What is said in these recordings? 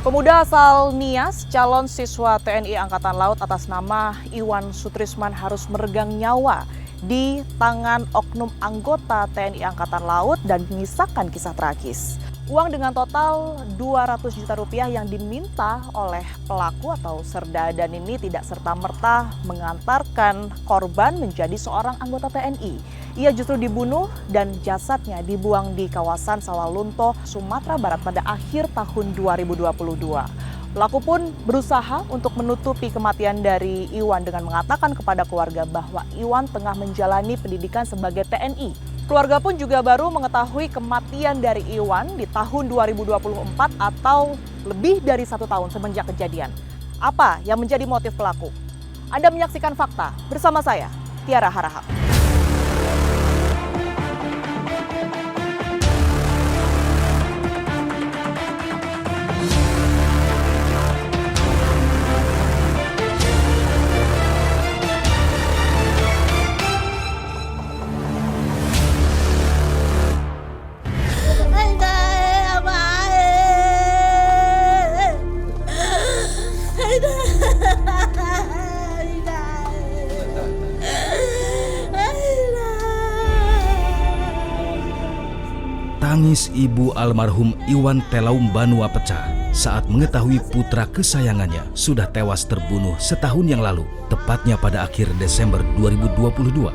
Pemuda asal Nias, calon siswa TNI Angkatan Laut atas nama Iwan Sutrisman harus meregang nyawa di tangan oknum anggota TNI Angkatan Laut dan menyisakan kisah tragis. Uang dengan total 200 juta rupiah yang diminta oleh pelaku atau Serdadan ini tidak serta-merta mengantarkan korban menjadi seorang anggota TNI. Ia justru dibunuh dan jasadnya dibuang di kawasan Sawalunto, Sumatera Barat pada akhir tahun 2022. Pelaku pun berusaha untuk menutupi kematian dari Iwan dengan mengatakan kepada keluarga bahwa Iwan tengah menjalani pendidikan sebagai TNI. Keluarga pun juga baru mengetahui kematian dari Iwan di tahun 2024 atau lebih dari 1 tahun semenjak kejadian. Apa yang menjadi motif pelaku? Anda menyaksikan Fakta bersama saya, Tiara Harahap. Tangis ibu almarhum Iwan Telaum Banua pecah saat mengetahui putra kesayangannya sudah tewas terbunuh setahun yang lalu, tepatnya pada akhir Desember 2022.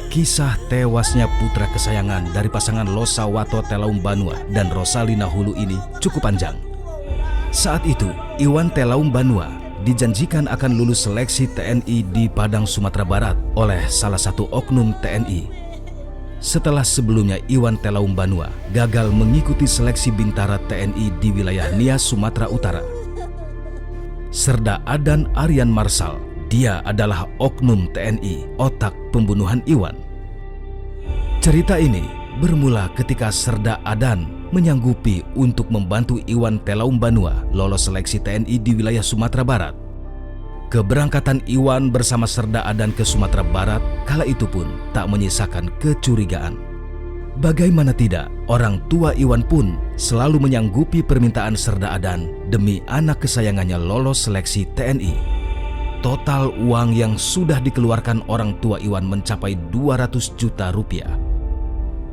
Kisah tewasnya putra kesayangan dari pasangan Losawato Telaum Banua dan Rosalina Hulu ini cukup panjang. Saat itu, Iwan Telaum Banua dijanjikan akan lulus seleksi TNI di Padang, Sumatera Barat oleh salah satu oknum TNI. Setelah sebelumnya Iwan Telaum Banua gagal mengikuti seleksi bintara TNI di wilayah Nias, Sumatera Utara. Serda Adan Aryan Marsal, dia adalah oknum TNI otak pembunuhan Iwan. Cerita ini bermula ketika Serda Adan menyanggupi untuk membantu Iwan Telaum Banua lolos seleksi TNI di wilayah Sumatera Barat. Keberangkatan Iwan bersama Serda Adan ke Sumatera Barat kala itu pun tak menyisakan kecurigaan. Bagaimana tidak, orang tua Iwan pun selalu menyanggupi permintaan Serda Adan demi anak kesayangannya lolos seleksi TNI. Total uang yang sudah dikeluarkan orang tua Iwan mencapai 200 juta rupiah.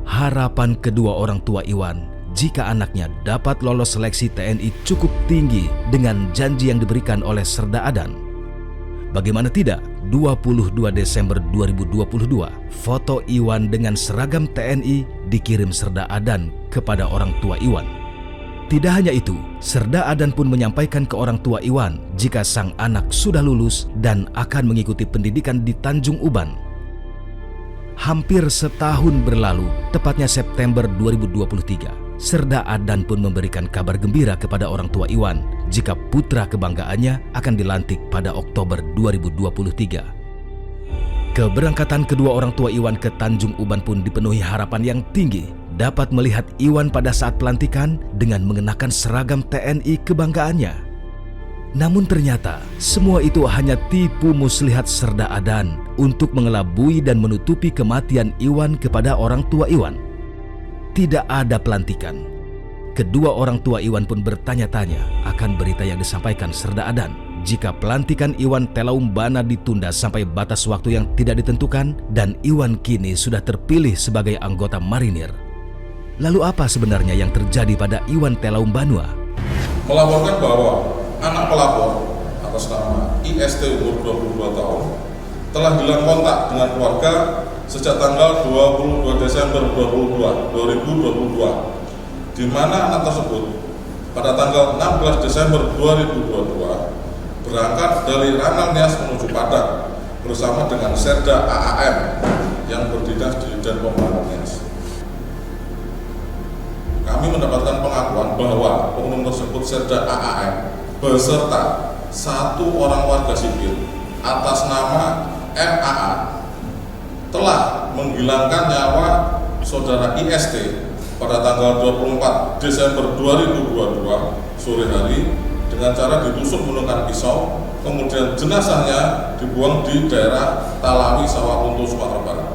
Harapan kedua orang tua Iwan jika anaknya dapat lolos seleksi TNI cukup tinggi dengan janji yang diberikan oleh Serda Adan. Bagaimana tidak, 22 Desember 2022, foto Iwan dengan seragam TNI dikirim Serda Adan kepada orang tua Iwan. Tidak hanya itu, Serda Adan pun menyampaikan ke orang tua Iwan jika sang anak sudah lulus dan akan mengikuti pendidikan di Tanjung Uban. Hampir setahun berlalu, tepatnya September 2023. Serda Adan pun memberikan kabar gembira kepada orang tua Iwan jika putra kebanggaannya akan dilantik pada Oktober 2023. Keberangkatan kedua orang tua Iwan ke Tanjung Uban pun dipenuhi harapan yang tinggi dapat melihat Iwan pada saat pelantikan dengan mengenakan seragam TNI kebanggaannya. Namun ternyata semua itu hanya tipu muslihat Serda Adan untuk mengelabui dan menutupi kematian Iwan kepada orang tua Iwan. Tidak ada pelantikan. Kedua orang tua Iwan pun bertanya-tanya akan berita yang disampaikan Serda Adan jika pelantikan Iwan Telaum Bana ditunda sampai batas waktu yang tidak ditentukan dan Iwan kini sudah terpilih sebagai anggota marinir. Lalu apa sebenarnya yang terjadi pada Iwan Telaum Banua? Melaporkan bahwa anak pelapor atas nama IST umur 22 tahun telah hilang kontak dengan keluarga sejak tanggal 22 Desember 2022, di mana anak tersebut pada tanggal 16 Desember 2022 berangkat dari Ranal Nias menuju Padang bersama dengan Serda AAM yang berdinas di Denpom Ranal Nias. Kami mendapatkan pengakuan bahwa oknum tersebut Serda AAM beserta satu orang warga sipil atas nama MAA telah menghilangkan nyawa saudara IST pada tanggal 24 Desember 2022 sore hari dengan cara ditusuk menggunakan pisau, kemudian jenazahnya dibuang di daerah Talawi, Sawalunto, Sumatera Barat.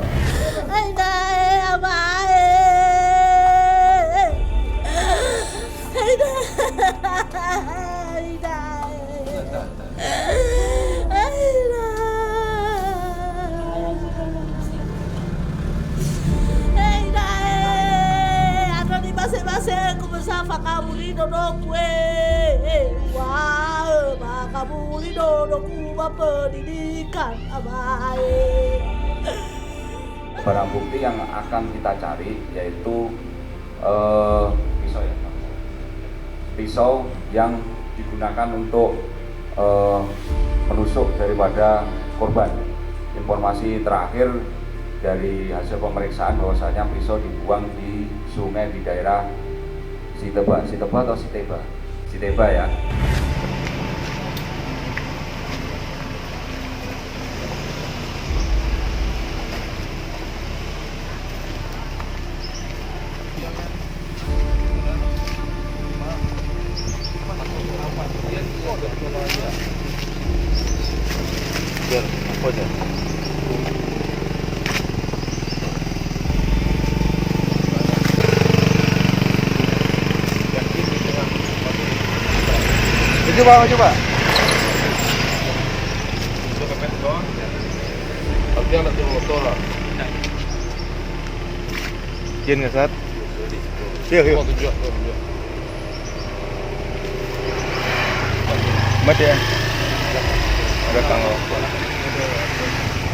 fakabuli dodokwe. Wah, fakabuli dodokku pendidikan abai. Barang bukti yang akan kita cari yaitu pisau ya, pisau yang digunakan untuk menusuk daripada korban. Informasi terakhir dari hasil pemeriksaan bahwasanya pisau dibuang di sungai di daerah Siteba atau Siteba ya. Coba. Artinya anak motor lah. Kian nggak saat? Yuk. Mati ya. Ada tanggal.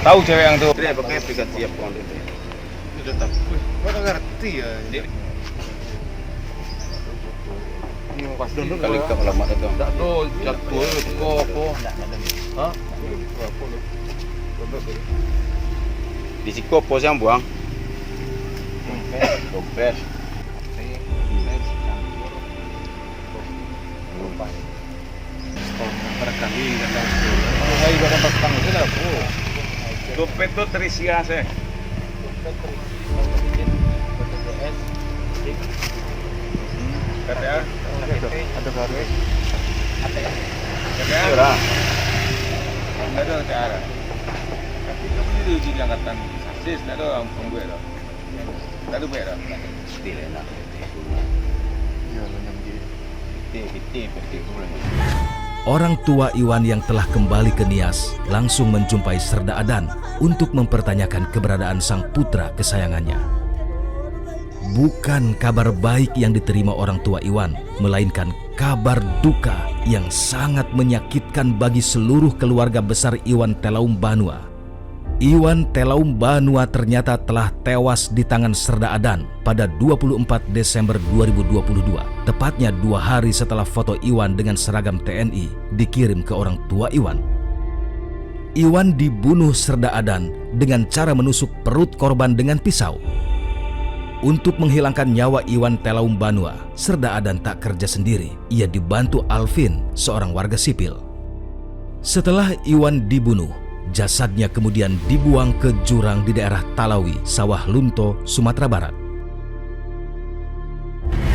Tahu cewek yang tuh. Dia pakai aplikasi siap kon itu. Sudah tahu. Kau nggak ngerti ya. Pas dulu kali ke lama itu. Tak do jatuh apa? Hah? Di siko pos yang buang. Dompet. Barangkali datang sekolah. Hai barang petang itu dah bu. Dompet tu terisia saya. KTA ada baru KTA ada KTA tapi kamu ni uji angkatan sasis ada pembuat dah ada buat dah tidak nak ya yang PT Orang tua Iwan yang telah kembali ke Nias langsung menjumpai Serda Adan untuk mempertanyakan keberadaan sang putra kesayangannya. Bukan kabar baik yang diterima orang tua Iwan, melainkan kabar duka yang sangat menyakitkan bagi seluruh keluarga besar Iwan Telaum Banua. Iwan Telaum Banua ternyata telah tewas di tangan Serda Adan pada 24 Desember 2022, tepatnya 2 hari setelah foto Iwan dengan seragam TNI dikirim ke orang tua Iwan. Iwan dibunuh Serda Adan dengan cara menusuk perut korban dengan pisau. Untuk menghilangkan nyawa Iwan Telaum Banua, Serda Adan tak kerja sendiri. Ia dibantu Alvin, seorang warga sipil. Setelah Iwan dibunuh, jasadnya kemudian dibuang ke jurang di daerah Talawi, Sawah Lunto, Sumatera Barat.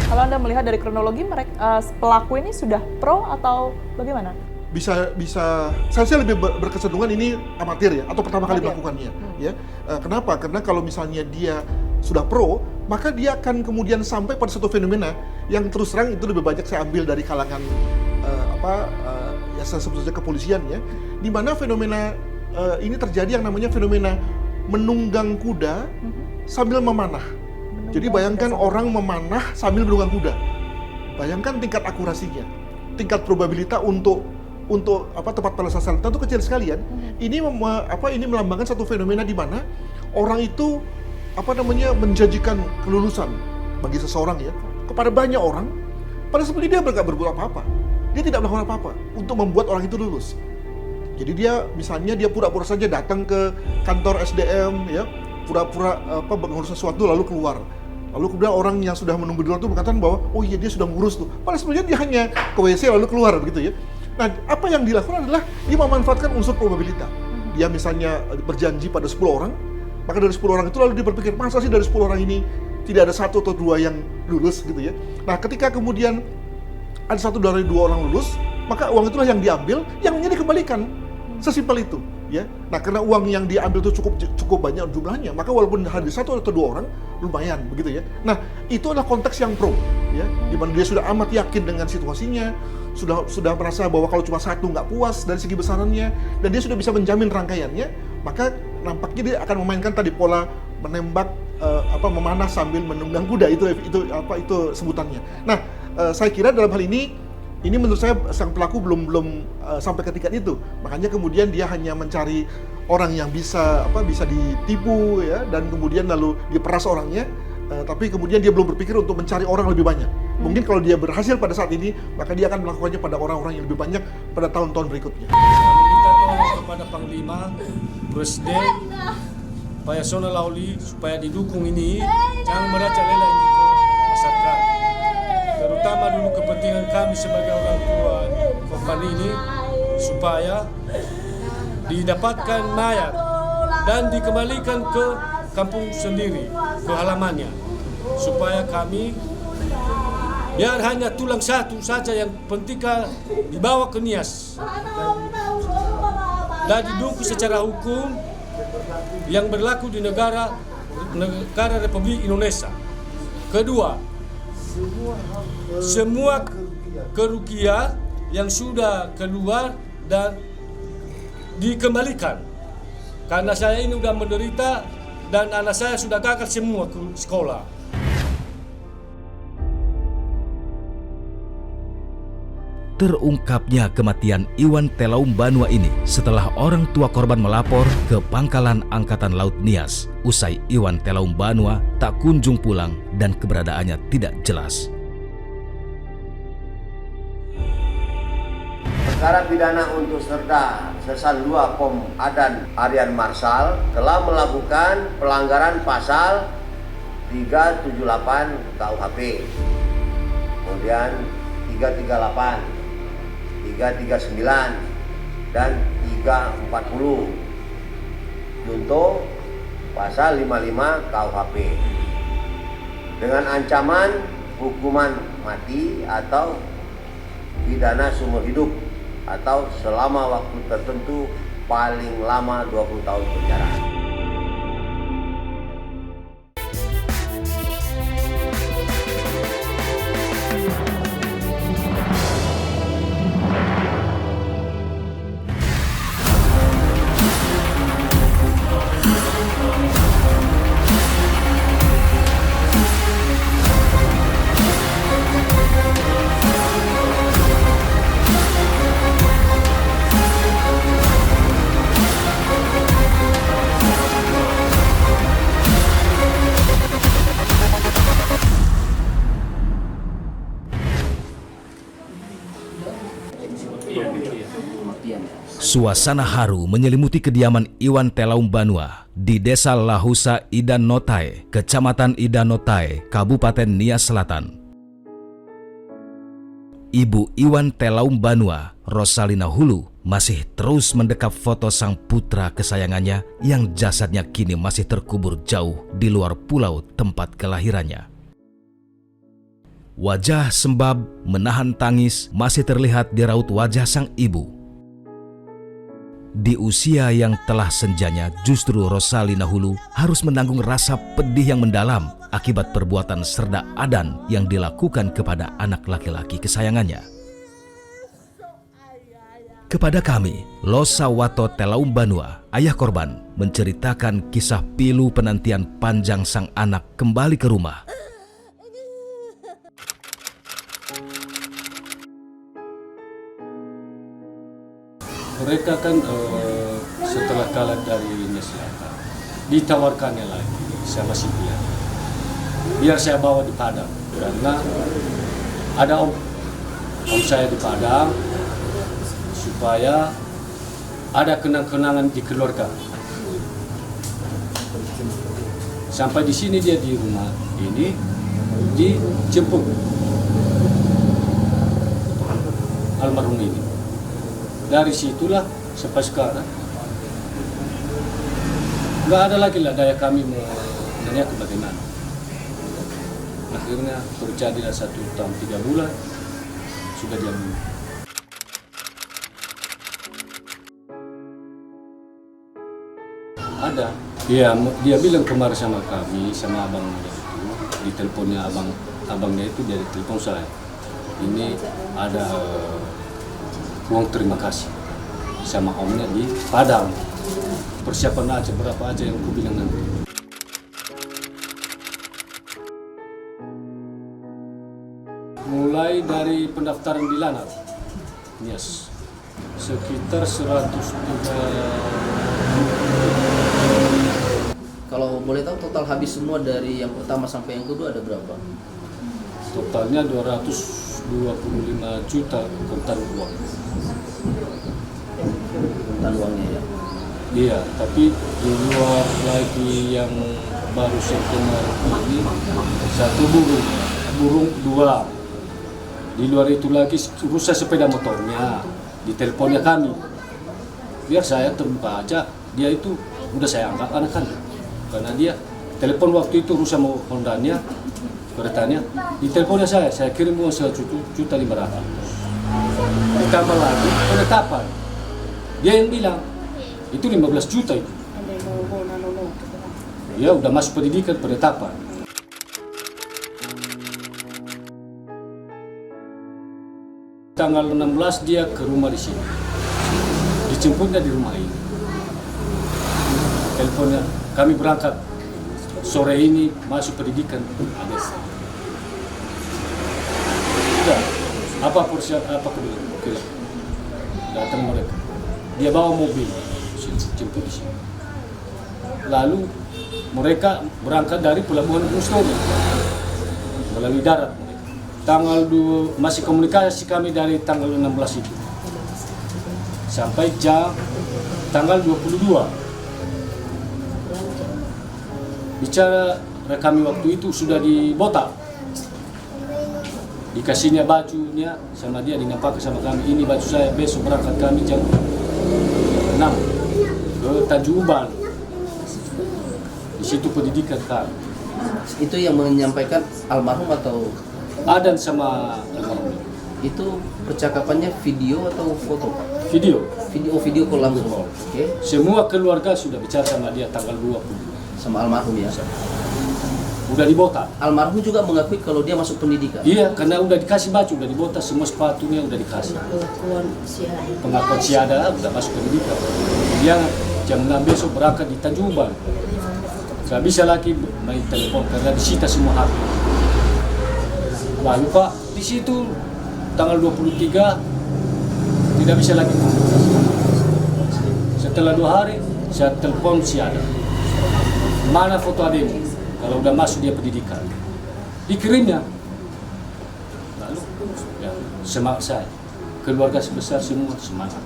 Kalau Anda melihat dari kronologi, mereka pelaku ini sudah pro atau bagaimana? Bisa saya lebih berkecenderungan ini amatir ya, atau pertama kali melakukannya ya. Kenapa? Karena kalau misalnya dia sudah pro, maka dia akan kemudian sampai pada satu fenomena yang terus terang itu lebih banyak saya ambil dari kalangan ya saya sebut saja kepolisian ya, di mana fenomena ini terjadi yang namanya fenomena menunggang kuda sambil memanah. Jadi bayangkan orang memanah sambil menunggang kuda. Bayangkan tingkat akurasinya, tingkat probabilitas untuk tepat pada sasaran tentu kecil sekali kan. Ini melambangkan satu fenomena di mana orang itu menjanjikan kelulusan bagi seseorang ya kepada banyak orang, pada sebenarnya dia nggak berbuat apa-apa, dia tidak melakukan apa-apa untuk membuat orang itu lulus. Jadi dia misalnya dia pura-pura saja datang ke kantor SDM ya, pura-pura mengurus sesuatu lalu keluar. Lalu kemudian orang yang sudah menunggu di luar itu mengatakan bahwa oh iya dia sudah ngurus tuh, padahal sebenarnya dia hanya ke WC lalu keluar begitu ya. Nah, apa yang dilakukan adalah dia memanfaatkan unsur probabilitas. Dia misalnya berjanji pada 10 orang, maka dari 10 orang itu lalu dia berpikir, masa sih dari 10 orang ini tidak ada 1 atau 2 yang lulus gitu ya. Nah, ketika kemudian ada 1 dari 2 orang lulus, maka uang itulah yang diambil, yang dikembalikan. Sesimpel itu ya. Nah, karena uang yang diambil itu cukup banyak jumlahnya, maka walaupun hadir 1 atau 2 orang, lumayan begitu ya. Nah, itu adalah konteks yang pro ya, di mana dia sudah amat yakin dengan situasinya, sudah merasa bahwa kalau cuma 1 nggak puas dari segi besarannya, dan dia sudah bisa menjamin rangkaiannya, maka nampaknya dia akan memainkan tadi pola menembak memanah sambil menunggang kuda, itu sebutannya. Nah, saya kira dalam hal ini menurut saya sang pelaku belum sampai ke tingkat itu. Makanya kemudian dia hanya mencari orang yang bisa ditipu ya, dan kemudian lalu diperas orangnya. Tapi kemudian dia belum berpikir untuk mencari orang lebih banyak. Mungkin kalau dia berhasil pada saat ini, maka dia akan melakukannya pada orang-orang yang lebih banyak pada tahun-tahun berikutnya. Minta tolong kepada Panglima, Presiden, Pak Yasona Lawli supaya didukung ini, jangan merajalela ini ke masyarakat. Terutama dulu kepentingan kami sebagai orang tua korban ini, supaya didapatkan mayat dan dikembalikan ke kampung sendiri, ke halamannya, supaya kami biar hanya tulang satu saja yang penting dibawa ke Nias dan didukung secara hukum yang berlaku di negara Republik Indonesia. Kedua, semua kerugian yang sudah keluar dan dikembalikan, karena saya ini sudah menderita dan anak saya sudah gagal semua ke sekolah. Terungkapnya kematian Iwan Telaum Banua ini setelah orang tua korban melapor ke Pangkalan Angkatan Laut Nias. Usai Iwan Telaum Banua tak kunjung pulang dan keberadaannya tidak jelas. Perkara pidana untuk Serda Sersan 2 Pom Adan Aryan Marsal telah melakukan pelanggaran pasal 378 KUHP, kemudian 338, 339, dan 340 junto pasal 55 KUHP dengan ancaman hukuman mati atau pidana seumur hidup atau selama waktu tertentu paling lama 20 tahun penjara. Suasana haru menyelimuti kediaman Iwan Telaum Banua di Desa Lahusa Idanotae, Kecamatan Idanotae, Kabupaten Nias Selatan. Ibu Iwan Telaum Banua, Rosalina Hulu, masih terus mendekap foto sang putra kesayangannya yang jasadnya kini masih terkubur jauh di luar pulau tempat kelahirannya. Wajah sembab menahan tangis masih terlihat di raut wajah sang ibu. Di usia yang telah senjanya, justru Rosalina Hulu harus menanggung rasa pedih yang mendalam akibat perbuatan Serda Adan yang dilakukan kepada anak laki-laki kesayangannya. Kepada kami, Losa Wato Telaum Banua, ayah korban, menceritakan kisah pilu penantian panjang sang anak kembali ke rumah. Mereka kan setelah kalah dari Nias Selatan, ditawarkannya lagi sama si biar saya bawa di Padang, karena ada om saya di Padang, supaya ada kenang-kenangan di keluarga. Sampai di sini dia di rumah ini dijemput almarhum ini. Dari situlah sampai sekarang nggak ada lagi lah daya kami menanyakan bagaimana. Akhirnya terjadilah 1 tahun 3 bulan sudah dia bunuh. Ada, dia bilang kemarin sama kami, sama abangnya itu, di teleponnya abangnya itu dari telepon saya. Ini ada uang terima kasih sama omnya di Padang. Persiapan aja berapa aja yang aku bilang nanti. mulai dari pendaftaran di Lanal, yes, sekitar 103. Kalau boleh tahu total habis semua dari yang pertama sampai yang kedua ada berapa? Totalnya 225 juta kontan uang. Kontan uangnya ya? Iya, tapi di luar lagi yang baru September ini satu burung dua. Di luar itu lagi rusak sepeda motornya, di teleponnya kami. Biar saya terbuka aja, dia itu udah saya anggap anak kan, karena dia telepon waktu itu rusak mau Hondanya, keretanya, di teleponnya saya kirim uang 1.500.000. Ditambah lagi penetapan, dia yang bilang itu 15 juta itu. Ya udah masuk pendidikan penetapan. Tanggal 16 dia ke rumah di sini. Dijemputnya di rumah ini. Teleponnya, kami berangkat sore ini masuk pendidikan ADS. Udah, apa persiapan apa kedua? Datang mereka. Dia bawa mobil, jemput di sini. Lalu mereka berangkat dari Pelabuhan Mustomi melalui darat. Tanggal 2 masih komunikasi kami dari tanggal 16 itu sampai tanggal 22. Bicara kami waktu itu sudah dibotak, dikasihnya bajunya sama dia, dinampakkan sama kami, ini baju saya, besok berangkat kami jam 6 ke Tanjung Uban. Di situ pendidikan kami. Itu yang menyampaikan almarhum atau Adan sama almarhum? Itu percakapannya video atau foto? Video. Video call langsung. Oke. Semua keluarga sudah bicara sama dia tanggal 20. Sama almarhum ya? Udah dibotak. Almarhum juga mengakui kalau dia masuk pendidikan? Iya, karena udah dikasih baju, udah dibotak, semua sepatunya udah dikasih. Pengakuan siada udah masuk pendidikan. Dia jam 6 besok berangkat di Tanjung Uban. Gak bisa lagi main telepon karena disita semua HP. Lalu Pak, di situ tanggal 23 tidak bisa lagi komunikasi. Setelah 2 hari, saya telepon si Ada. Mana foto ademu? Kalau udah masuk dia pendidikan. Dikirimnya. Lalu, ya, semangat saya. Keluarga sebesar semua semangat.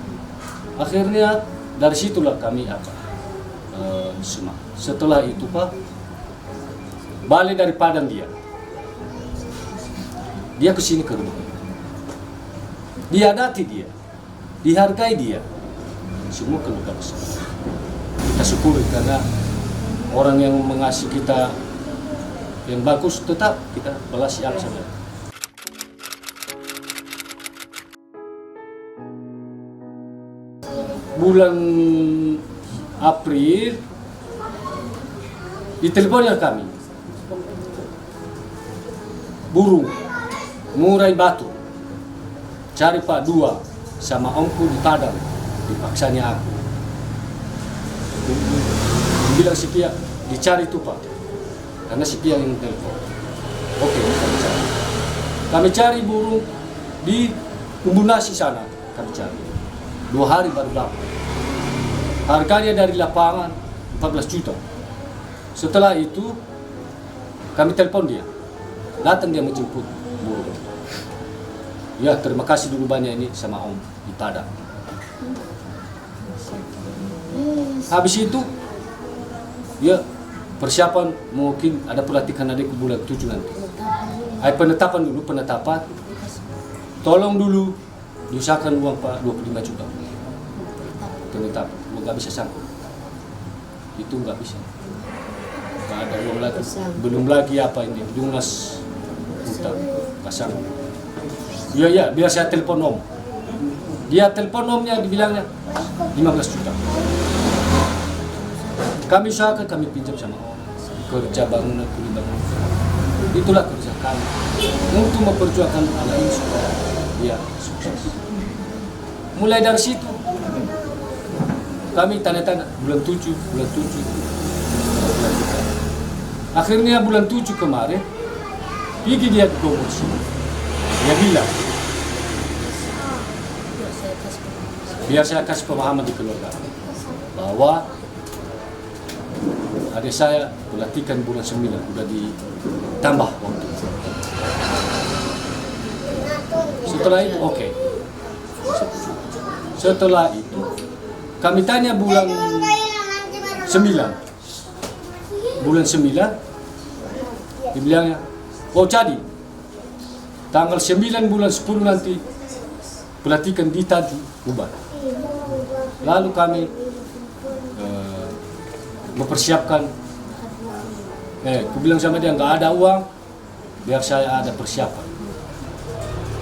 Akhirnya, dari situlah kami semangat. Setelah itu Pak, balik dari Padang dia ke sini ke rumah. Diadati dia, dihargai dia. Semua keluarga besar. Kita syukuri karena orang yang mengasihi kita yang bagus tetap kita balas yang sama. Bulan April diteleponnya kami. Burung murai batu, cari Pak 2 sama ongku di Padang, dipaksanya aku. Bilang si Pia, dicari tuh Pak, karena si Pia yang telepon. Oke, kami cari burung di Umbu Nasi sana, kami cari. 2 hari baru dapat. Harganya dari lapangan 14 juta. Setelah itu kami telepon dia, datang dia menjemput burung. Ya, terima kasih dulu banyak ini sama Om di Padang. Habis itu, ya persiapan mungkin ada pelatihan adik bulan 7 nanti. Penetapan dulu, penetapan. Tolong dulu diusahakan uang Pak 25 juta. Penetapan, nggak bisa sanggup. Itu nggak bisa. Nggak ada uang lagi. Belum lagi apa ini, lunas utang, kasang. Iya, biar saya telepon Om. Dia telepon Omnya, dibilangnya 15 juta. Kami usahakan, kami pinjam sama Om. Kerja bangunan, kuli bangunan. Itulah kerja kami. Untuk memperjuangkan anak ini supaya dia sukses. Mulai dari situ, kami tanda-tanda bulan 7. Akhirnya bulan 7 kemarin, pergi dia ke Gomor sini. Dia bilang, biar saya kasih pemahaman di keluarga bahwa adik saya pelantikan bulan 9 sudah ditambah waktu. Setelah itu oke. Setelah itu kami tanya bulan 9. Bulan 9 dibilangnya, oh jadi tanggal 9 bulan 10 nanti pelantikan di tadi bubar. Lalu kami mempersiapkan, aku bilang sama dia nggak ada uang, biar saya ada persiapan.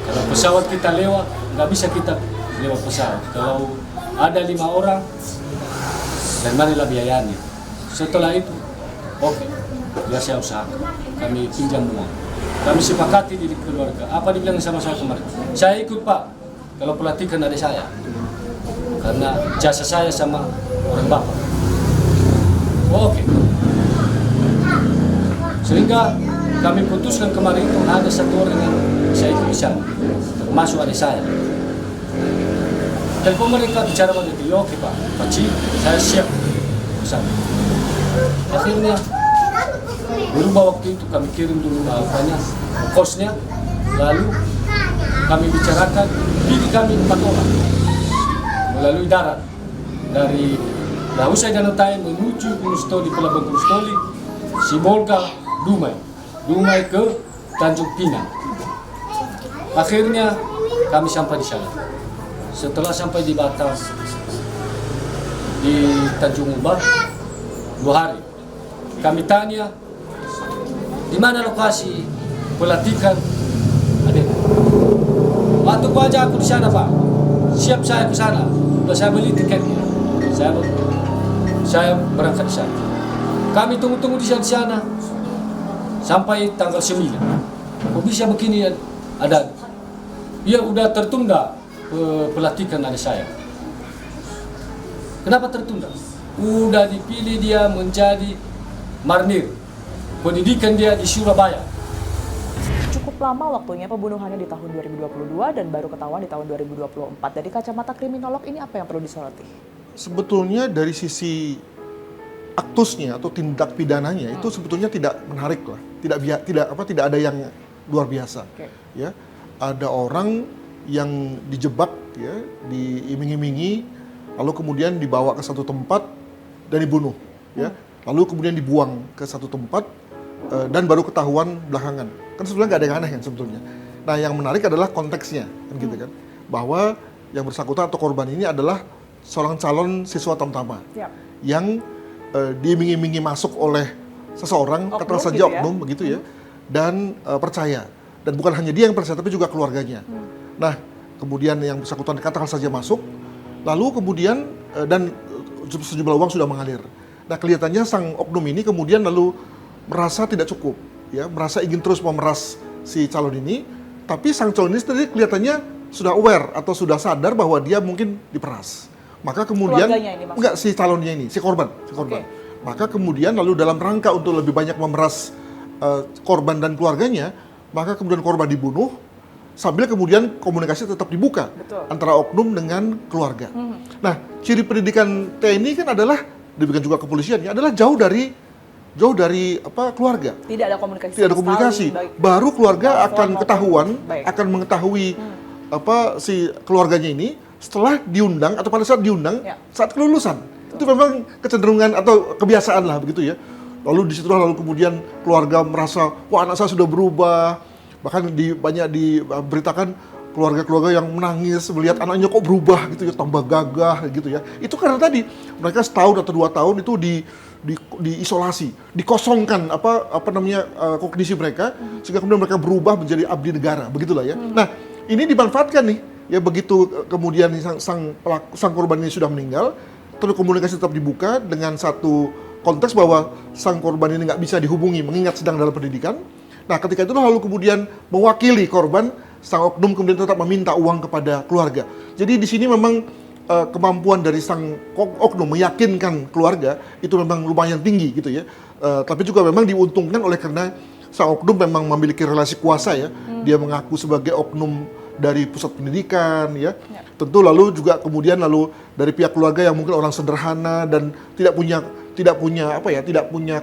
Kalau pesawat kita lewat, nggak bisa kita lewat pesawat. Kalau ada 5 orang, dan manilah biayanya. Setelah itu, oke, biar saya usahakan. Kami pinjam uang. Kami sepakati di keluarga. Apa dibilang sama saya kemarin? Saya ikut Pak, kalau pelantikan adik saya. Karena jasa saya sama orang bapak. Oke. Sehingga kami putuskan kemarin itu ada satu orang yang saya ikut di sana, termasuk adik saya. Telepon mereka bicara begitu, oke Pak, Paci, saya siap bersama. Akhirnya berubah waktu itu kami kirim dulu kosnya, lalu kami bicarakan pilih kami 4 orang melalui darat dari Usai Danau Tai menuju Gunung Stoli, Pelabuhan Gunung Stoli, Sibolga, Dumai ke Tanjung Pinang. Akhirnya kami sampai di sana. Setelah sampai di Batam, di Tanjung Uban, 2 hari. Kami tanya, di mana lokasi pelantikan adik? Waktu aja aku di sana Pak, siap saya ke sana. Sudah saya beli tiketnya, saya berangkat di sana. Kami tunggu di sana sampai tanggal 9. Kok bisa begini ada? Ya udah tertunda pelantikan adik saya. Kenapa tertunda? Udah dipilih dia menjadi Marnir. Pendidikan dia di Surabaya. Cukup lama waktunya pembunuhannya di tahun 2022 dan baru ketahuan di tahun 2024. Dari kacamata kriminolog ini apa yang perlu disoroti? Sebetulnya dari sisi aktusnya atau tindak pidananya itu sebetulnya tidak menarik lah. Tidak ada yang luar biasa. Okay. Ya, ada orang yang dijebak ya, diiming-imingi, lalu kemudian dibawa ke satu tempat dan dibunuh, ya. Lalu kemudian dibuang ke satu tempat dan baru ketahuan belakangan. Kan sebetulnya nggak ada yang aneh kan sebetulnya. Nah, yang menarik adalah konteksnya, kan gitu kan, bahwa yang bersangkutan atau korban ini adalah seorang calon siswa tamtama yang diiming-imingi masuk oleh seseorang, katakan saja gitu oknum begitu ya, dan percaya. Dan bukan hanya dia yang percaya, tapi juga keluarganya. Nah, kemudian yang bersangkutan katakan saja masuk, lalu kemudian dan sejumlah uang sudah mengalir. Nah, kelihatannya sang oknum ini kemudian lalu merasa tidak cukup, ya, merasa ingin terus memeras si calon ini, tapi sang calon ini sendiri kelihatannya sudah aware atau sudah sadar bahwa dia mungkin diperas. Maka kemudian enggak si calonnya ini, si korban. Okay. Maka kemudian lalu dalam rangka untuk lebih banyak memeras korban dan keluarganya, maka kemudian korban dibunuh sambil kemudian komunikasi tetap dibuka antara oknum dengan keluarga. Nah, ciri pendidikan TNI kan adalah demikian juga kepolisian ya, adalah jauh dari keluarga. Tidak ada komunikasi. Tidak ada komunikasi. Baru keluarga akan ketahuan, akan mengetahui si keluarganya ini setelah diundang atau pada saat diundang saat kelulusan. Itu memang kecenderungan atau kebiasaan lah begitu ya. Lalu disitulah kemudian keluarga merasa, wah anak saya sudah berubah. Bahkan banyak diberitakan keluarga-keluarga yang menangis melihat anaknya kok berubah gitu ya, tambah gagah gitu ya. Itu karena tadi mereka setahun atau 2 tahun itu diisolasi, dikosongkan kognisi mereka sehingga kemudian mereka berubah menjadi abdi negara, begitulah ya. Nah, ini dimanfaatkan nih ya, begitu kemudian sang korban ini sudah meninggal, terus komunikasi tetap dibuka dengan satu konteks bahwa sang korban ini nggak bisa dihubungi mengingat sedang dalam pendidikan. Nah, ketika itu lalu kemudian mewakili korban, sang oknum kemudian tetap meminta uang kepada keluarga. Jadi di sini memang kemampuan dari sang oknum meyakinkan keluarga itu memang lumayan tinggi gitu ya. Tapi juga memang diuntungkan oleh karena sang oknum memang memiliki relasi kuasa ya. Dia mengaku sebagai oknum dari pusat pendidikan ya. Tentu lalu juga kemudian dari pihak keluarga yang mungkin orang sederhana dan tidak punya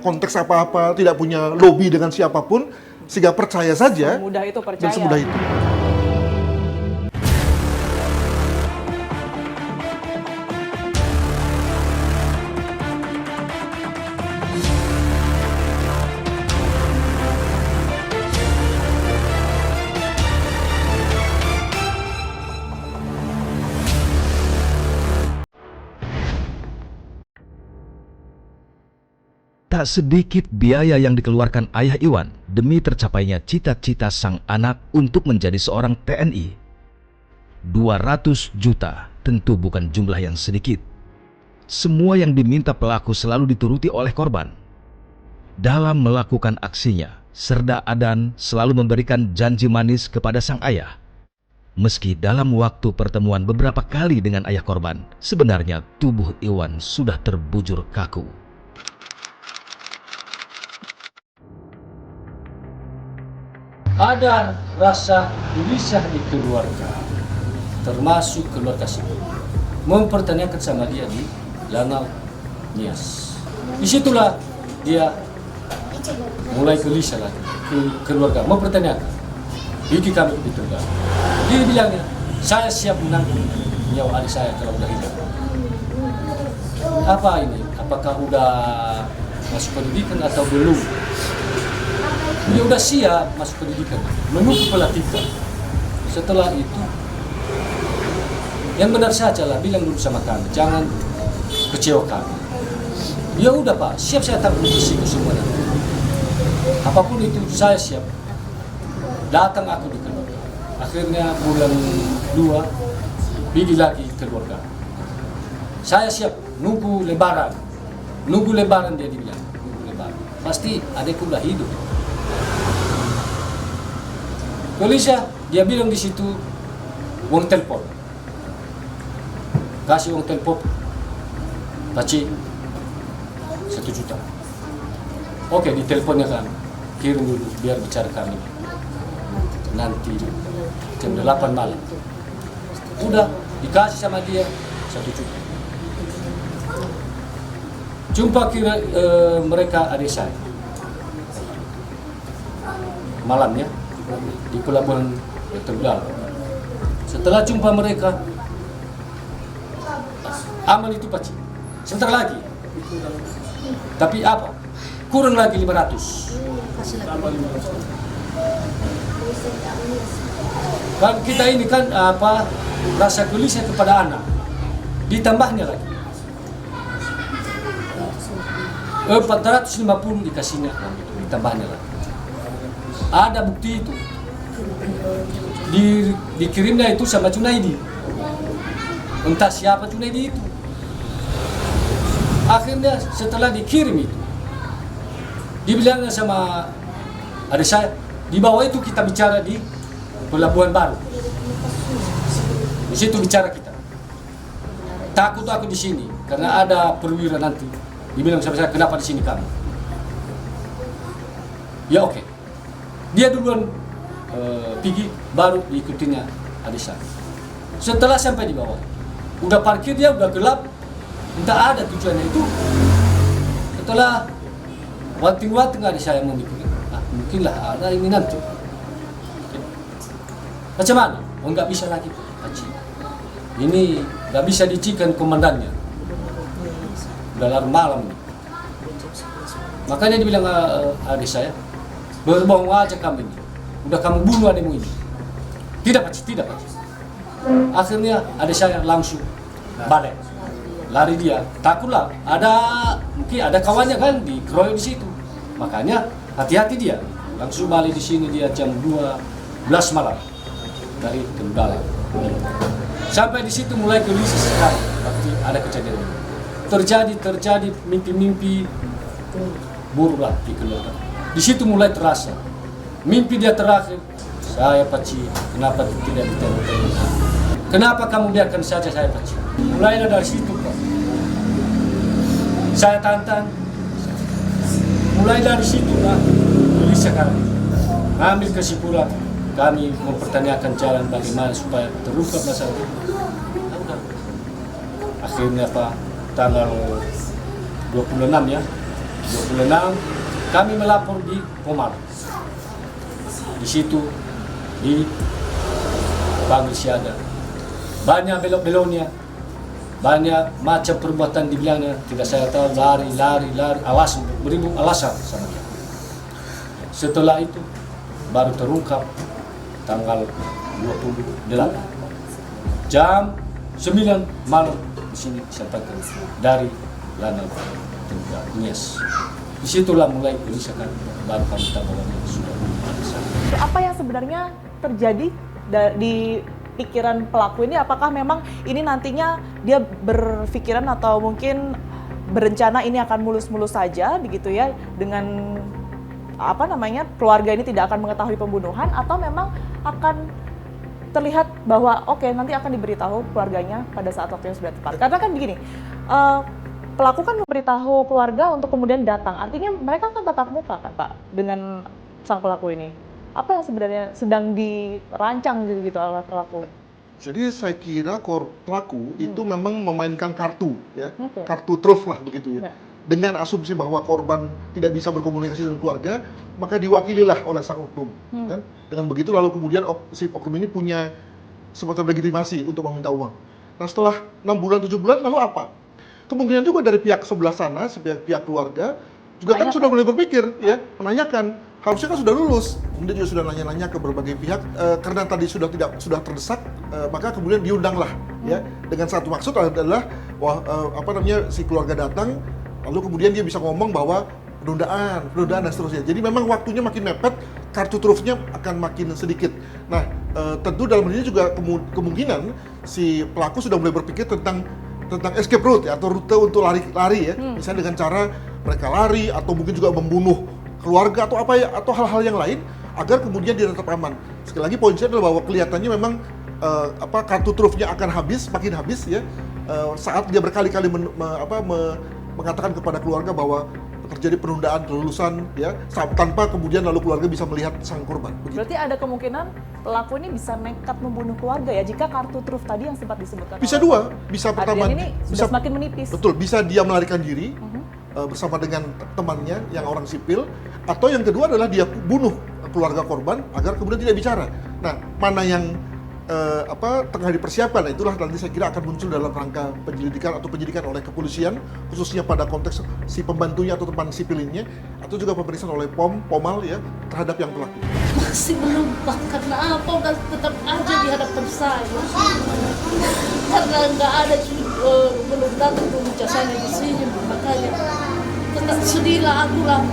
konteks apa-apa, tidak punya lobby dengan siapapun, sehingga percaya saja. Semudah itu percaya. Dan semudah itu. Tak sedikit biaya yang dikeluarkan ayah Iwan demi tercapainya cita-cita sang anak untuk menjadi seorang TNI. 200 juta tentu bukan jumlah yang sedikit. Semua yang diminta pelaku selalu dituruti oleh korban. Dalam melakukan aksinya, Serda Adan selalu memberikan janji manis kepada sang ayah. Meski dalam waktu pertemuan beberapa kali dengan ayah korban, sebenarnya tubuh Iwan sudah terbujur kaku. Ada rasa gelisah di keluarga, termasuk keluarga sipil, mempertanyakan sama dia di Lanau Nias. Disitulah dia mulai gelisah lagi ke keluarga, mempertanyakan, bagi kami betul gak? Dia bilangnya, saya siap menanggung nyawa adik saya kalau udah hidup. Apa ini? Apakah udah masuk pendidikan atau belum? Dia udah siap masuk pendidikan, menunggu pelatihan. Setelah itu, yang benar saja lah, bilang dulu sama kami, jangan kecewa kami. Ya udah Pak, siap saya tanggung risiko semua nanti. Apapun itu saya siap. Datang aku di keluarga. Akhirnya bulan 2, pergi lagi keluarga. Saya siap nunggu lebaran. Nunggu lebaran dia dibilang, nunggu lebaran. Pasti adekku udah hidup. Gelisah, dia bilang di situ uang telepon, kasih uang telepon, Paci 1 juta. Oke, di teleponnya kan, kirim dulu biar bicara kami. Nanti jam 8 malam. Udah dikasih sama dia 1 juta. Jumpa mereka adik saya malamnya di pelabuhan Tegal. Setelah jumpa mereka, aman itu Paci. Sebentar lagi. Tapi apa? Kurang lagi 500. Kan kita ini kan rasa gelisah kepada anak. Ditambahnya lagi 450 dikasihnya, ditambahnya lagi. Ada bukti itu. Dikirimnya itu sama Junaidi. Entah siapa Junaidi itu. Akhirnya setelah dikirim itu, dibilangnya sama adik saya, di bawah itu kita bicara di Pelabuhan Baru. Di situ bicara kita. Takut aku di sini karena ada perwira nanti. Dibilang sama saya, kenapa di sini kamu? Ya oke. Dia duluan pergi, baru diikutinya adik saya. Setelah sampai di bawah, udah parkir dia, udah gelap, entah ada tujuannya itu. Setelah wanting-wanting adik saya mau diikuti, mungkinlah ada ini nanti. Macam mana? Oh nggak bisa lagi, Haji. Ini nggak bisa dicikan komandannya. Udah larut malam nih. Makanya dibilang adik saya, berbohong aja kami ini. Udah kamu bunuh adikmu ini. Tidak Pak, tidak Pak. Akhirnya adik saya langsung balik. Lari dia. Takutlah mungkin ada kawannya kan dikeroyok di situ. Makanya hati-hati dia. Langsung balik di sini dia jam 12 malam dari Kendala. Sampai di situ mulai gelisah sekali. Pasti ada kejadian ini. Terjadi mimpi-mimpi buruk lah di keluarga. Di situ mulai terasa. Mimpi dia terakhir, saya Paci, kenapa tidak ditembak? Kenapa kamu biarkan saja saya Paci? Mulailah dari situ Pak. Saya tantang. Mulai dari situ lah, sekarang ambil kesimpulan, kami mempertanyakan jalan bagaimana supaya terungkap masalah itu. Udah. Akhirnya Pak, tanggal 26 ya, 26 kami melapor di Pomal. Di situ dipanggil siaga. Banyak belok-beloknya, banyak macam perbuatan dibilangnya, tidak saya tahu, lari, alasan, beribu alasan sama dia. Setelah itu baru terungkap tanggal 28 jam 9 malam di sini disampaikan dari Lanal Tengah Nias. Disitulah mulai kerusakan, baru kami tahu bahwa sudah ada. Apa yang sebenarnya terjadi di pikiran pelaku ini? Apakah memang ini nantinya dia berpikiran atau mungkin berencana ini akan mulus-mulus saja begitu ya, dengan keluarga ini tidak akan mengetahui pembunuhan, atau memang akan terlihat bahwa nanti akan diberitahu keluarganya pada saat waktu yang sudah tepat? Karena kan begini, pelaku kan memberitahu keluarga untuk kemudian datang, artinya mereka kan tatap muka kan Pak dengan sang pelaku ini. Apa yang sebenarnya sedang dirancang gitu oleh pelaku? Jadi saya kira pelaku itu memang memainkan kartu, ya, kartu truf lah begitu ya. Dengan asumsi bahwa korban tidak bisa berkomunikasi dengan keluarga, maka diwakililah oleh sang oknum. Kan? Dengan begitu lalu kemudian si oknum ini punya semacam legitimasi untuk meminta uang. Nah setelah 6 bulan, 7 bulan lalu apa? Kemungkinan juga dari pihak sebelah sana, pihak keluarga juga kan sudah mulai berpikir, ya, menanyakan. Harusnya kan sudah lulus, kemudian juga sudah nanya-nanya ke berbagai pihak, karena tadi sudah terdesak, maka kemudian diundanglah, ya, dengan satu maksud adalah si keluarga datang, lalu kemudian dia bisa ngomong bahwa penundaan dan seterusnya. Jadi memang waktunya makin mepet, kartu trufnya akan makin sedikit. Nah, tentu dalam hal ini juga kemungkinan si pelaku sudah mulai berpikir tentang escape route, ya, atau rute untuk lari, ya, misalnya dengan cara mereka lari atau mungkin juga membunuh keluarga atau atau hal-hal yang lain agar kemudian dia tetap aman. Sekali lagi poin saya adalah bahwa kelihatannya memang kartu trufnya akan makin habis ya, saat dia berkali-kali mengatakan kepada keluarga bahwa terjadi penundaan kelulusan, ya, tanpa kemudian lalu keluarga bisa melihat sang korban. Begitu. Berarti ada kemungkinan pelaku ini bisa nekat membunuh keluarga ya, jika kartu truf tadi yang sempat disebutkan. Bisa dua, bisa pertama ini sudah semakin menipis. Betul, bisa dia melarikan diri bersama dengan temannya yang orang sipil, atau yang kedua adalah dia bunuh keluarga korban agar kemudian tidak bicara. Nah, mana yang tengah dipersiapkan, nah itulah nanti saya kira akan muncul dalam rangka penyelidikan atau penyidikan oleh kepolisian, khususnya pada konteks si pembantunya atau teman sipilinnya, atau juga pemeriksaan oleh Pomal, ya, terhadap yang pelaku. Masih belum, Pak, karena apa udah tetap aja di hadapan saya. Karena nggak ada belum datang dulu jasanya di sini, makanya tetap sedihlah aku lah.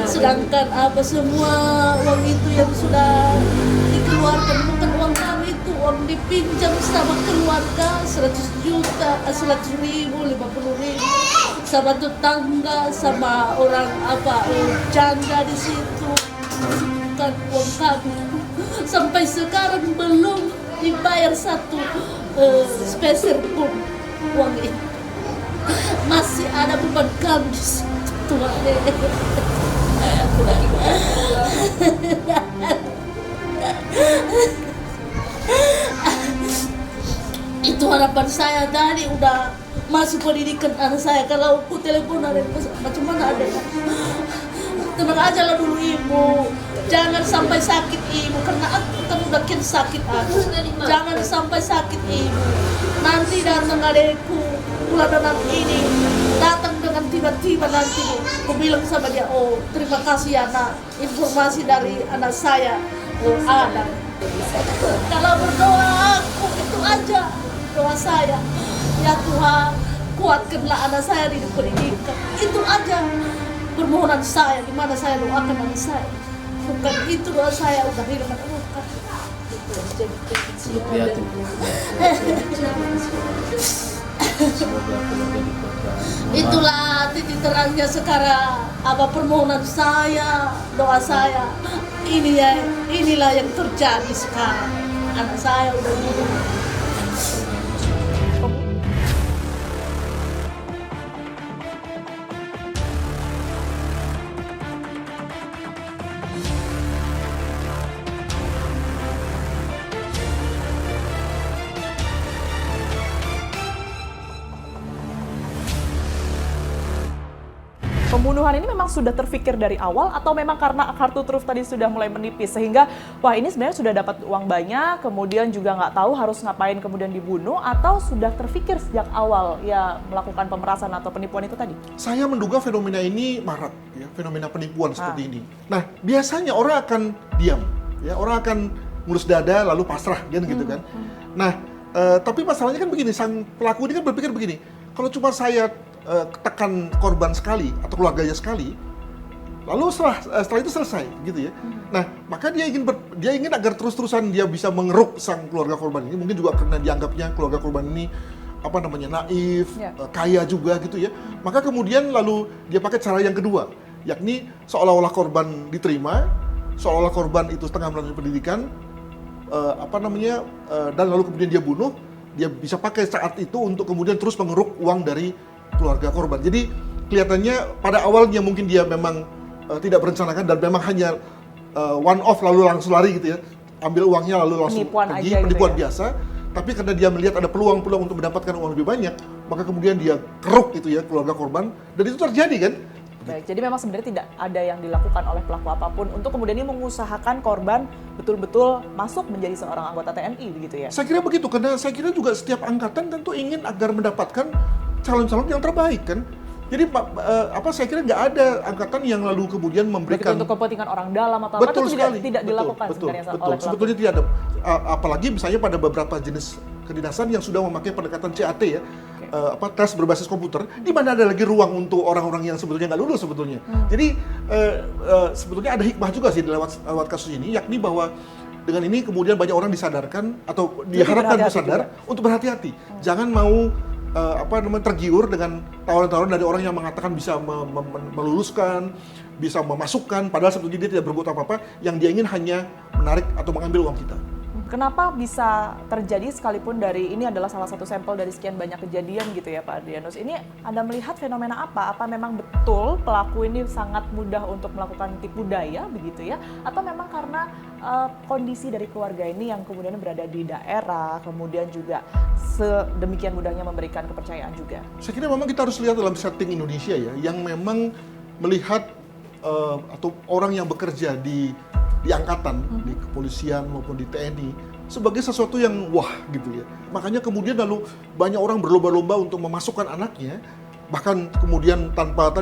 Sedangkan semua uang itu yang sudah dikeluarkan bukan uang kami, itu uang dipinjam sama keluarga 100 juta, 100 ribu, 50 ribu, sama tetangga, sama orang janda di situ, bukan uang kami. Sampai sekarang belum dibayar satu speser pun uang itu. Masih ada beban kami di situ. Itu harapan saya tadi, udah masuk pendidikan anak saya. Kalau aku telepon ada macam mana ada, tenang aja lah dulu ibu, jangan sampai sakit ibu, karena aku kan udah sakit aku. Jangan sampai sakit ibu, nanti datang adekku bulan ini, datang dengan tiba-tiba nanti aku bilang sama dia, oh terima kasih ya nak, informasi dari anak saya, Adam. Kalau berdoa aku itu aja doa saya, ya Tuhan kuatkanlah anak saya di pendidikan, itu aja permohonan saya, di mana saya doakan anak saya, bukan itu doa saya udah hilang bukan. Itulah titik terangnya sekarang, permohonan saya, doa saya. Inilah yang terjadi sekarang. Anak saya udah hidup. pembunuhan ini memang sudah terfikir dari awal atau memang karena kartu truf tadi sudah mulai menipis sehingga wah ini sebenarnya sudah dapat uang banyak, kemudian juga nggak tahu harus ngapain kemudian dibunuh, atau sudah terfikir sejak awal ya melakukan pemerasan atau penipuan itu tadi? Saya menduga fenomena ini marak, ya, fenomena penipuan seperti ini. Nah, biasanya orang akan diam, ya, orang akan mulus dada lalu pasrah, gitu kan. Nah, tapi masalahnya kan begini, sang pelaku ini kan berpikir begini, kalau cuma saya tekan korban sekali atau keluarganya sekali, lalu setelah itu selesai, gitu ya. Nah, maka dia ingin agar terus-terusan dia bisa mengeruk sang keluarga korban ini. Mungkin juga karena dianggapnya keluarga korban ini naif, kaya juga, gitu ya. Maka kemudian lalu dia pakai cara yang kedua, yakni seolah-olah korban diterima, seolah-olah korban itu setengah melalui pendidikan, dan lalu kemudian dia bunuh. Dia bisa pakai saat itu untuk kemudian terus mengeruk uang dari keluarga korban. Jadi kelihatannya pada awalnya mungkin dia memang tidak berencanakan dan memang hanya one off lalu langsung lari, gitu ya, ambil uangnya lalu langsung pergi, penipuan biasa. Tapi karena dia melihat ada peluang-peluang untuk mendapatkan uang lebih banyak, maka kemudian dia keruk, gitu ya, keluarga korban, dan itu terjadi kan. Baik, jadi memang sebenarnya tidak ada yang dilakukan oleh pelaku apapun untuk kemudian ini mengusahakan korban betul-betul masuk menjadi seorang anggota TNI, begitu ya? Saya kira begitu, karena saya kira juga setiap angkatan tentu ingin agar mendapatkan calon-calon yang terbaik kan. Jadi saya kira nggak ada angkatan yang lalu kemudian memberikan untuk kepentingan orang dalam atau apa itu tidak dilakukan sebenarnya oleh pelaku. Sebetulnya tidak ada. Apalagi misalnya pada beberapa jenis kedinasan yang sudah memakai pendekatan CAT ya, tes berbasis komputer, di mana ada lagi ruang untuk orang-orang yang sebetulnya nggak lulus sebetulnya. Jadi sebetulnya ada hikmah juga sih lewat kasus ini, yakni bahwa dengan ini kemudian banyak orang disadarkan atau diharapkan untuk sadar untuk berhati-hati. Jangan mau tergiur dengan tawaran-tawaran dari orang yang mengatakan bisa meluluskan, bisa memasukkan, padahal sebetulnya dia tidak berbuat apa-apa, yang dia ingin hanya menarik atau mengambil uang kita. Kenapa bisa terjadi sekalipun dari ini adalah salah satu sampel dari sekian banyak kejadian gitu ya Pak Adrianus. Ini Anda melihat fenomena apa? Apa memang betul pelaku ini sangat mudah untuk melakukan tipu daya begitu ya? Atau memang karena kondisi dari keluarga ini yang kemudian berada di daerah, kemudian juga sedemikian mudahnya memberikan kepercayaan juga? Saya kira memang kita harus lihat dalam setting Indonesia ya, yang memang melihat atau orang yang bekerja di angkatan, di kepolisian maupun di TNI sebagai sesuatu yang wah gitu ya. Makanya kemudian lalu banyak orang berlomba-lomba untuk memasukkan anaknya, bahkan kemudian tanpa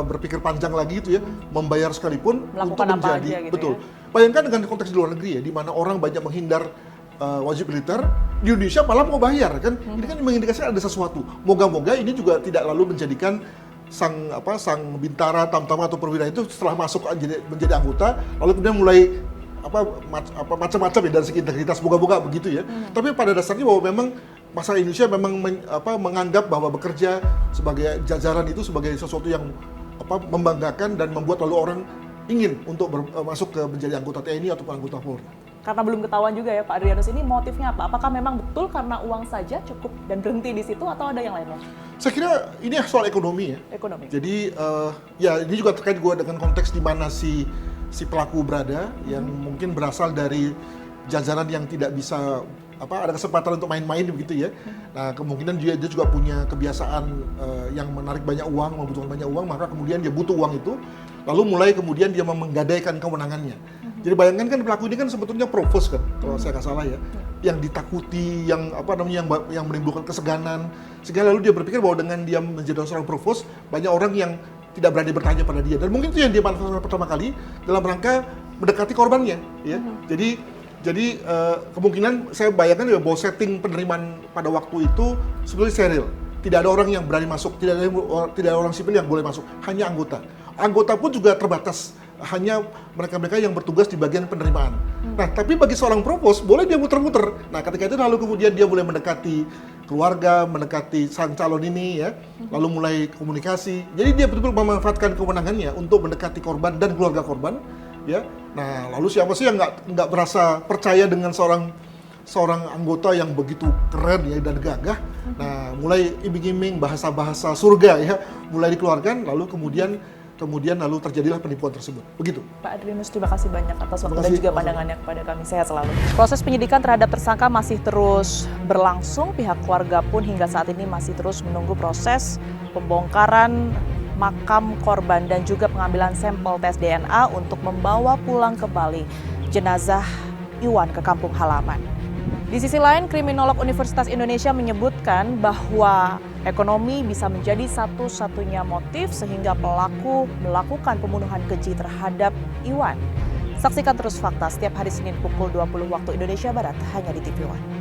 berpikir panjang lagi itu ya, membayar sekalipun melakukan untuk menjadi aja, gitu betul. Ya? Bayangkan dengan konteks di luar negeri ya, di mana orang banyak menghindar wajib militer, di Indonesia malah mau bayar kan. Ini kan mengindikasikan ada sesuatu. Moga-moga ini juga tidak lalu menjadikan sang bintara, tamtama atau perwira itu setelah masuk menjadi anggota lalu kemudian mulai macam-macam ya dari segi integritas, moga-moga begitu ya. Tapi pada dasarnya bahwa memang masyarakat Indonesia memang menganggap bahwa bekerja sebagai jajaran itu sebagai sesuatu yang membanggakan dan membuat lalu orang ingin untuk masuk ke menjadi anggota TNI ataupun anggota Polri. Karena belum ketahuan juga ya Pak Adrianus, ini motifnya apa? Apakah memang betul karena uang saja cukup dan berhenti di situ atau ada yang lainnya? Saya kira ini soal ekonomi ya. Ekonomi. Jadi ya ini juga terkait juga dengan konteks di mana si pelaku berada, yang mungkin berasal dari jajaran yang tidak bisa ada kesempatan untuk main-main begitu ya. Nah kemungkinan dia juga punya kebiasaan yang menarik banyak uang, membutuhkan banyak uang, maka kemudian dia butuh uang itu, lalu mulai kemudian dia menggadaikan kewenangannya. Jadi bayangkan kan pelaku ini kan sebetulnya provos kan, kalau saya nggak salah ya, yang ditakuti, yang yang menimbulkan keseganan, sehingga lalu dia berpikir bahwa dengan dia menjadi seorang provos, banyak orang yang tidak berani bertanya pada dia, dan mungkin itu yang dia manfaatkan pertama kali dalam rangka mendekati korbannya, ya. Jadi kemungkinan saya bayangkan ya bahwa setting penerimaan pada waktu itu sebetulnya steril. Tidak ada orang yang berani masuk, tidak ada orang sipil yang boleh masuk, hanya anggota. Anggota pun juga terbatas, hanya mereka-mereka yang bertugas di bagian penerimaan. Nah, tapi bagi seorang provos boleh dia muter-muter. Nah, ketika itu lalu kemudian dia mulai mendekati keluarga, mendekati sang calon ini ya, lalu mulai komunikasi. Jadi dia betul-betul memanfaatkan kewenangannya untuk mendekati korban dan keluarga korban. Ya, nah lalu siapa sih yang nggak merasa percaya dengan seorang anggota yang begitu keren ya dan gagah. Nah, mulai iming-iming bahasa-bahasa surga ya, mulai dikeluarkan, lalu kemudian lalu terjadilah penipuan tersebut. Begitu. Pak Adrianus, terima kasih banyak atas waktu dan juga pandangannya kepada kami. Sehat selalu. Proses penyidikan terhadap tersangka masih terus berlangsung. Pihak keluarga pun hingga saat ini masih terus menunggu proses pembongkaran makam korban dan juga pengambilan sampel tes DNA untuk membawa pulang kembali jenazah Iwan ke kampung halaman. Di sisi lain, kriminolog Universitas Indonesia menyebutkan bahwa ekonomi bisa menjadi satu-satunya motif sehingga pelaku melakukan pembunuhan keji terhadap Iwan. Saksikan terus Fakta setiap hari Senin pukul 20 waktu Indonesia Barat hanya di TV One.